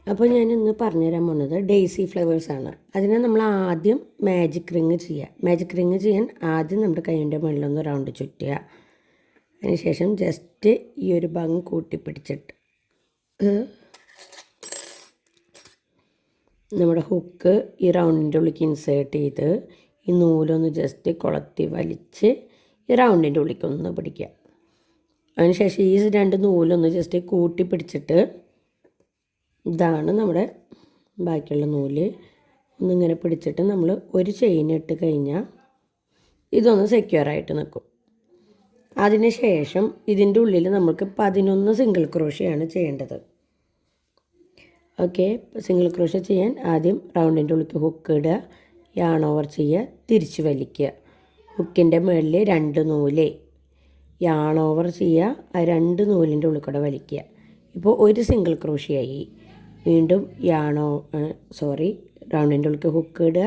അപ്പോൾ ഞാൻ ഇന്ന് പറഞ്ഞുതരാൻ പോകുന്നത് ഡെയ്സി ഫ്ലവേഴ്സാണ്. അതിനെ നമ്മൾ ആദ്യം മാജിക് റിങ് ചെയ്യുക. മാജിക് റിങ് ചെയ്യാൻ ആദ്യം നമ്മുടെ കൈയിൻ്റെ മുകളിലൊന്ന് റൗണ്ട് ചുറ്റുക. അതിനുശേഷം ജസ്റ്റ് ഈ ഒരു ഭാഗം കൂട്ടിപ്പിടിച്ചിട്ട് നമ്മുടെ ഹുക്ക് ഈ റൗണ്ടിൻ്റെ ഉള്ളിലേക്ക് ഇൻസേർട്ട് ചെയ്ത് ഈ നൂലൊന്ന് ജസ്റ്റ് കൊളത്തി വലിച്ച് ഈ റൗണ്ടിൻ്റെ ഉള്ളിലേക്ക് ഒന്ന് പിടിക്കുക. അതിനുശേഷം ഈ രണ്ട് നൂലൊന്ന് ജസ്റ്റ് കൂട്ടിപ്പിടിച്ചിട്ട് ഇതാണ് നമ്മുടെ ബാക്കിയുള്ള നൂല് ഒന്നിങ്ങനെ പിടിച്ചിട്ട് നമ്മൾ ഒരു ചെയിൻ ഇട്ട് കഴിഞ്ഞാൽ ഇതൊന്ന് സെക്യൂറായിട്ട് നിൽക്കും. അതിന് ശേഷം ഇതിൻ്റെ ഉള്ളിൽ നമുക്ക് 11 സിംഗിൾ ക്രോഷയാണ് ചെയ്യേണ്ടത്. ഓക്കെ, സിംഗിൾ ക്രോഷ ചെയ്യാൻ ആദ്യം റൗണ്ടിൻ്റെ ഉള്ളിലേക്ക് ഹുക്ക് ഇടുക, യാൺ ഓവർ ചെയ്യുക, തിരിച്ച് വലിക്കുക. ഹുക്കിൻ്റെ മുകളിൽ 2 നൂല് യാൺ ഓവർ ചെയ്യുക, ആ 2 നൂലിൻ്റെ ഉള്ളിൽ കൂടെ വലിക്കുക. ഇപ്പോൾ ഒരു സിംഗിൾ ക്രോഷയായി. വീണ്ടും റൗണ്ടിൻ്റെ ഉള്ളിലേക്ക് ഹുക്ക് ഇടുക,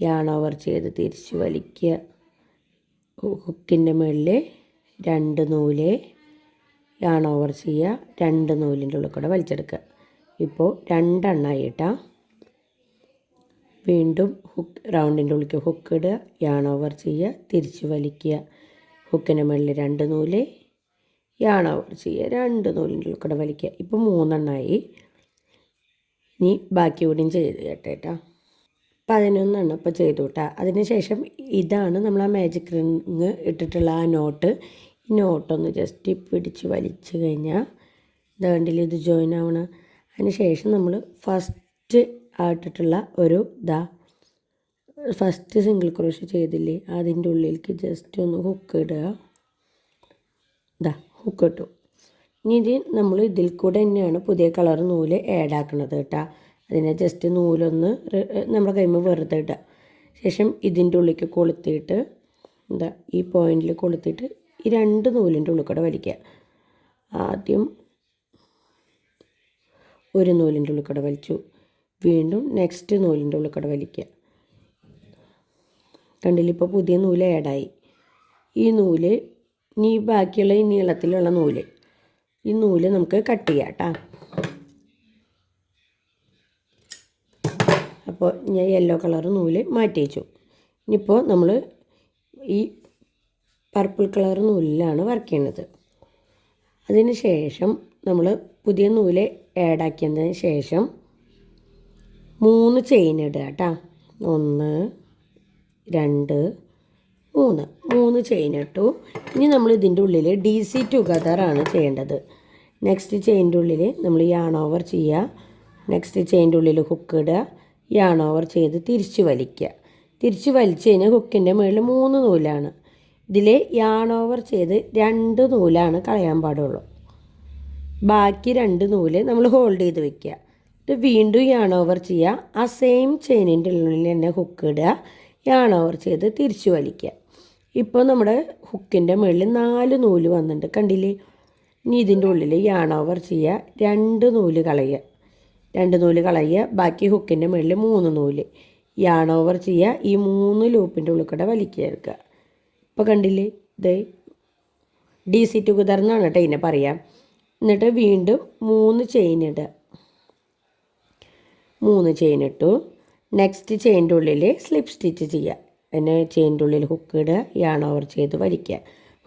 യാൺ ഓവർ ചെയ്ത് തിരിച്ച് വലിക്കുക. ഹുക്കിൻ്റെ മുകളിൽ 2 നൂല് യാൺ ഓവർ ചെയ്യുക, 2 നൂലിൻ്റെ ഉള്ളിൽ കൂടെ വലിച്ചെടുക്കുക. ഇപ്പോൾ 2 എണ്ണമായിട്ടാ. വീണ്ടും റൗണ്ടിൻ്റെ ഉള്ളിലേക്ക് ഹുക്ക് ഇടുക, യാൺ ഓവർ ചെയ്യുക, തിരിച്ച് വലിക്കുക. ഹുക്കിൻ്റെ മുകളിൽ 2 നൂല് യാൺ ഓവർ ചെയ്യുക, 2 നൂലിൻ്റെ ഉള്ളിൽ കൂടെ വലിക്കുക. ഇപ്പോൾ 3 എണ്ണമായി. ഇനി ബാക്കി കൂടിയും ചെയ്ത് കേട്ടോ. 11 എണ്ണം ഇപ്പോൾ ചെയ്തു കേട്ടോ. അതിനുശേഷം ഇതാണ് നമ്മൾ ആ മാജിക് റിങ് ഇട്ടിട്ടുള്ള ആ നോട്ട്. ഈ നോട്ടൊന്ന് ജസ്റ്റ് പിടിച്ച് വലിച്ച് കഴിഞ്ഞാൽ ഇതാണ്ടിൽ ഇത് ജോയിൻ ആവണം. അതിനുശേഷം നമ്മൾ ഫസ്റ്റ് ആയിട്ടിട്ടുള്ള ഒരു ഫസ്റ്റ് സിംഗിൾ ക്രോഷ് ചെയ്തില്ലേ, അതിൻ്റെ ഉള്ളിലേക്ക് ജസ്റ്റ് ഒന്ന് ഹുക്ക് ഇടുക. ഹുക്ക് ഇട്ടു. ഇനി നമ്മൾ ഇതിൽ കൂടെ തന്നെയാണ് പുതിയ കളർ നൂല് ആഡ് ആക്കുന്നത് കേട്ടോ. അതിനെ ജസ്റ്റ് നൂലൊന്ന് നമ്മുടെ കൈമ വെറുതെ ഇടുക. ശേഷം ഇതിൻ്റെ ഉള്ളിലേക്ക് കൊളുത്തിയിട്ട് ഈ പോയിന്റിൽ കൊളുത്തിയിട്ട് ഈ 2 നൂലിൻ്റെ ഉള്ളിൽ കൂടെ വലിക്കുക. ആദ്യം ഒരു നൂലിൻ്റെ ഉള്ളിൽ കൂടെ വലിച്ചു, വീണ്ടും നെക്സ്റ്റ് നൂലിൻ്റെ ഉള്ളിൽ കൂടെ വലിക്കുക. കണ്ടില്ല, ഇപ്പോൾ പുതിയ നൂല് ആഡായി. ഈ നൂല് ഇനി ബാക്കിയുള്ള ഈ നീളത്തിലുള്ള നൂല്, ഈ നൂല് നമുക്ക് കട്ട് ചെയ്യാം കേട്ടോ. അപ്പോൾ ഞാൻ യെല്ലോ കളർ നൂല് മാറ്റി വെച്ചു. ഇനിയിപ്പോൾ നമ്മൾ ഈ പർപ്പിൾ കളർ നൂലിലാണ് വർക്ക് ചെയ്യുന്നത്. അതിന് ശേഷം നമ്മൾ പുതിയ നൂല് ആഡാക്കിയതിന് ശേഷം 3 ചെയിൻ ഇടുക കേട്ടോ. 1 2 3 ചെയിൻ ഇട്ടു. ഇനി നമ്മൾ ഇതിൻ്റെ ഉള്ളിൽ DC ടുഗദറാണ് ചെയ്യേണ്ടത്. നെക്സ്റ്റ് ചെയിൻ്റെ ഉള്ളിൽ നമ്മൾ യാൺ ഓവർ ചെയ്യുക, നെക്സ്റ്റ് ചെയിൻ്റെ ഉള്ളിൽ ഹുക്ക് ഇടുക, യാൺ ഓവർ ചെയ്ത് തിരിച്ച് വലിക്കുക. തിരിച്ച് വലിച്ച് കഴിഞ്ഞാൽ ഹുക്കിൻ്റെ മുകളിൽ 3 നൂലാണ്. ഇതിൽ യാൺ ഓവർ ചെയ്ത് 2 നൂലാണ് കളയാൻ പാടുള്ളൂ. ബാക്കി 2 നൂല് നമ്മൾ ഹോൾഡ് ചെയ്ത് വെക്കുക. ഇത് വീണ്ടും യാൺ ഓവർ ചെയ്യുക, ആ സെയിം ചെയിനിൻ്റെ ഉള്ളിൽ തന്നെ ഹുക്ക് ഇടുക, യാൺ ഓവർ ചെയ്ത് തിരിച്ച് വലിക്കുക. ഇപ്പോൾ നമ്മുടെ ഹുക്കിൻ്റെ മുകളിൽ 4 നൂല് വന്നിട്ടുണ്ട്, കണ്ടില്ലേ. ഇനി ഇതിൻ്റെ ഉള്ളിൽ യാൺ ഓവർ ചെയ്യുക, 2 നൂല് കളയുക, 2 നൂല് കളയുക, ബാക്കി ഹുക്കിൻ്റെ മുകളിൽ 3 നൂല് യാൺ ഓവർ ചെയ്യുക, ഈ 3 ലൂപ്പിൻ്റെ ഉള്ളിൽ കൂടെ വലിക്കുക എടുക്കുക. ഇപ്പോൾ കണ്ടില്ലേ, ഇത് DC ടുഗദർ എന്നാണ് കേട്ടോ ഇതിനെ പറയാം. എന്നിട്ട് വീണ്ടും 3 ചെയിൻ ഇടുക, 3 ചെയിൻ ഇട്ടു. നെക്സ്റ്റ് ചെയിൻ്റെ ഉള്ളിൽ സ്ലിപ്പ് സ്റ്റിച്ച് ചെയ്യുക. അതിന് ചെയിൻ്റെ ഉള്ളിൽ ഹുക്ക് ഇടുക, യാൺ ഓവർ ചെയ്ത് വലിക്കുക.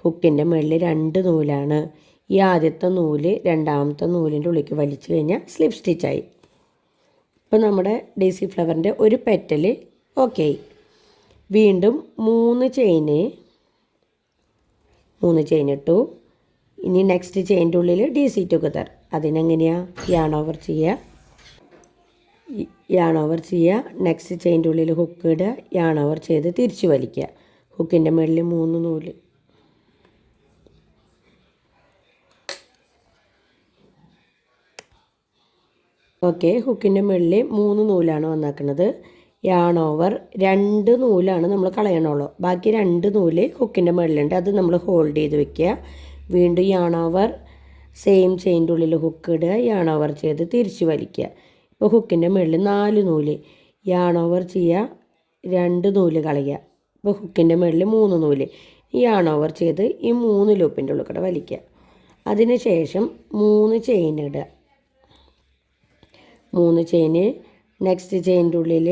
ഹുക്കിൻ്റെ മുകളിൽ 2 നൂലാണ്. ഈ ആദ്യത്തെ നൂല് രണ്ടാമത്തെ നൂലിൻ്റെ ഉള്ളിലേക്ക് വലിച്ചു കഴിഞ്ഞാൽ സ്ലിപ്പ് സ്റ്റിച്ചായി. ഇപ്പോൾ നമ്മുടെ DC ഫ്ലവറിൻ്റെ ഒരു പെറ്റൽ ഓക്കെ ആയി. വീണ്ടും 3 ചെയിൻ ഇട്ടു. ഇനി നെക്സ്റ്റ് ചെയിൻ്റെ ഉള്ളിൽ DC ടുഗദർ. അതിനെങ്ങനെയാണ് യാൺ ഓവർ ചെയ്യുക, നെക്സ്റ്റ് ചെയിൻ്റെ ഉള്ളിൽ ഹുക്ക് ഇടുക, യാൺ ഓവർ ചെയ്ത് തിരിച്ച് വലിക്കുക. ഹുക്കിൻ്റെ മുകളിൽ 3 നൂല്, ഓക്കെ. ഹുക്കിൻ്റെ മുകളിൽ 3 നൂലാണ് വന്നാക്കുന്നത്. യാൺ ഓവർ 2 നൂലാണ് നമ്മൾ കളയണുള്ളൂ. ബാക്കി 2 നൂല് ഹുക്കിൻ്റെ മുകളിലുണ്ട്, അത് നമ്മൾ ഹോൾഡ് ചെയ്ത് വെക്കുക. വീണ്ടും യാൺ ഓവർ, സെയിം ചെയിൻ്റെ ഉള്ളിൽ ഹുക്ക് ഇടുക, യാൺ ഓവർ ചെയ്ത് തിരിച്ച് വലിക്കുക. ഇപ്പോൾ ഹുക്കിൻ്റെ മുകളിൽ 4 നൂല് യാൺ ഓവർ ചെയ്യുക, 2 നൂല് കളയുക. ഇപ്പോൾ ഹുക്കിൻ്റെ മുകളിൽ 3 നൂല് യാൺ ഓവർ ചെയ്ത് ഈ 3 ലൂപ്പിൻ്റെ ഉള്ളിൽ കൂടെ വലിക്കുക. അതിന് ശേഷം 3 ചെയിൻ ഇടുക, 3 ചെയിന്. നെക്സ്റ്റ് ചെയിൻ്റെ ഉള്ളിൽ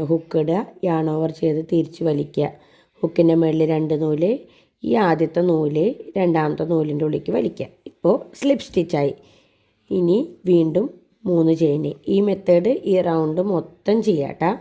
ഹുക്ക് ഇടുക, യാൺ ഓവർ ചെയ്ത് തിരിച്ച് വലിക്കുക. ഹുക്കിൻ്റെ മുകളിൽ 2 നൂല്, ഈ ആദ്യത്തെ നൂല് രണ്ടാമത്തെ നൂലിൻ്റെ ഉള്ളിലേക്ക് വലിക്കുക. ഇപ്പോൾ സ്ലിപ്പ് സ്റ്റിച്ചായി. ഇനി വീണ്ടും 3 ചെയിന്. ഈ മെത്തേഡ് ഈ റൗണ്ട് മൊത്തം ചെയ്യാട്ടോ.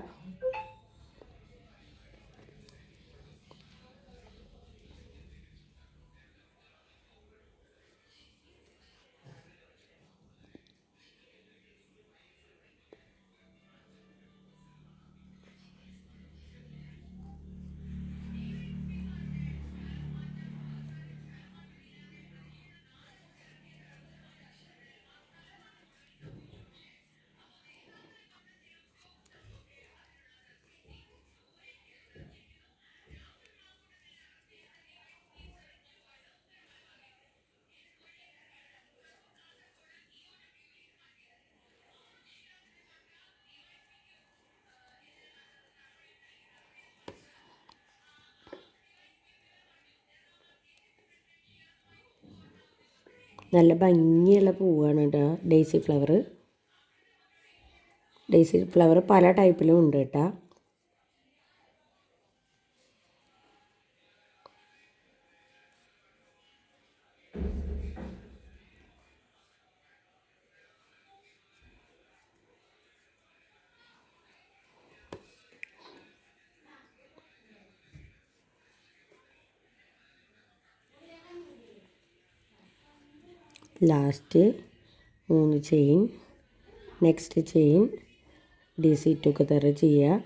നല്ല ഭംഗിയുള്ള പൂവാണ് കേട്ടോ ഡെയ്സി ഫ്ലവർ. ഡെയ്സി ഫ്ലവർ പല ടൈപ്പിലും ഉണ്ട് കേട്ടോ. Last 3 chain. Next chain DC together ചെയ്യുക.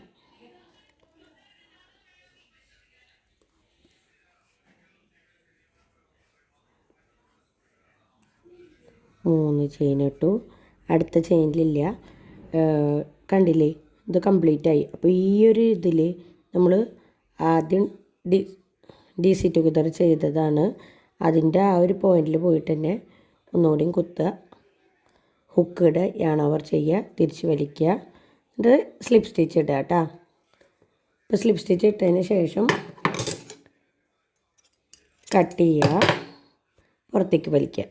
മൂന്ന് ചെയിൻ ഇട്ടു. അടുത്ത ചെയിനിലില്ല, കണ്ടില്ലേ, ഇത് കംപ്ലീറ്റ് ആയി. അപ്പോൾ ഈ ഒരു ഇതിൽ നമ്മൾ ആദ്യം DC ടുഗദർ ചെയ്തതാണ്. അതിൻ്റെ ആ ഒരു പോയിന്റിൽ പോയിട്ട് തന്നെ ഒന്നുകൂടിയും കുത്തുക, ഹുക്ക് ഇടുക, യാൺ ഓവർ ചെയ്യുക, തിരിച്ച് വലിക്കുക, ഇത് സ്ലിപ്പ് സ്റ്റിച്ച് ഇടുക കേട്ടോ. ഇപ്പോൾ സ്ലിപ്പ് സ്റ്റിച്ച് ഇട്ടതിന് ശേഷം കട്ട് ചെയ്യുക, പുറത്തേക്ക് വലിക്കുക.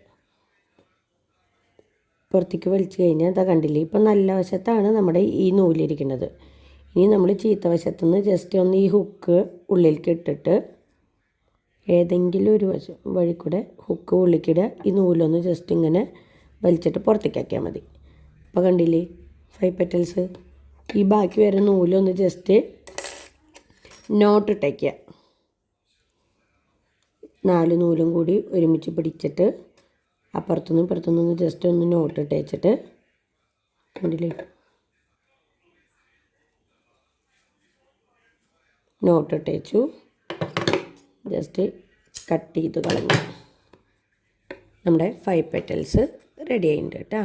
പുറത്തേക്ക് വലിച്ചു കഴിഞ്ഞാൽ ഇതാ കണ്ടില്ലേ, ഇപ്പം നല്ല വശത്താണ് നമ്മുടെ ഈ നൂലിരിക്കുന്നത്. ഇനി നമ്മൾ ചീത്ത വശത്തുനിന്ന് ജസ്റ്റ് ഒന്ന് ഈ ഹുക്ക് ഉള്ളിലേക്ക് ഇട്ടിട്ട് ഏതെങ്കിലും ഒരു വഴി കൂടെ ഹുക്ക് ഉള്ളിക്കിടുക, ഈ നൂലൊന്ന് ജസ്റ്റ് ഇങ്ങനെ വലിച്ചിട്ട് പുറത്തേക്കാക്കിയാൽ മതി. അപ്പോൾ കണ്ടില്ലേ 5 പെറ്റൽസ്. ഈ ബാക്കി വരുന്ന നൂലൊന്ന് ജസ്റ്റ് നോട്ട് ഇട്ടേക്കുക. 4 നൂലും കൂടി ഒരുമിച്ച് പിടിച്ചിട്ട് അപ്പുറത്തുനിന്നും ഇപ്പുറത്തുനിന്നും ജസ്റ്റ് ഒന്ന് നോട്ട് ഇട്ടേച്ചിട്ട് കണ്ടില്ലേ, നോട്ട് ഇട്ടേച്ചു, ജസ്റ്റ് കട്ട് ചെയ്ത് കളഞ്ഞു. നമ്മുടെ 5 പെറ്റൽസ് റെഡി ആയിട്ടുണ്ട് കേട്ടോ.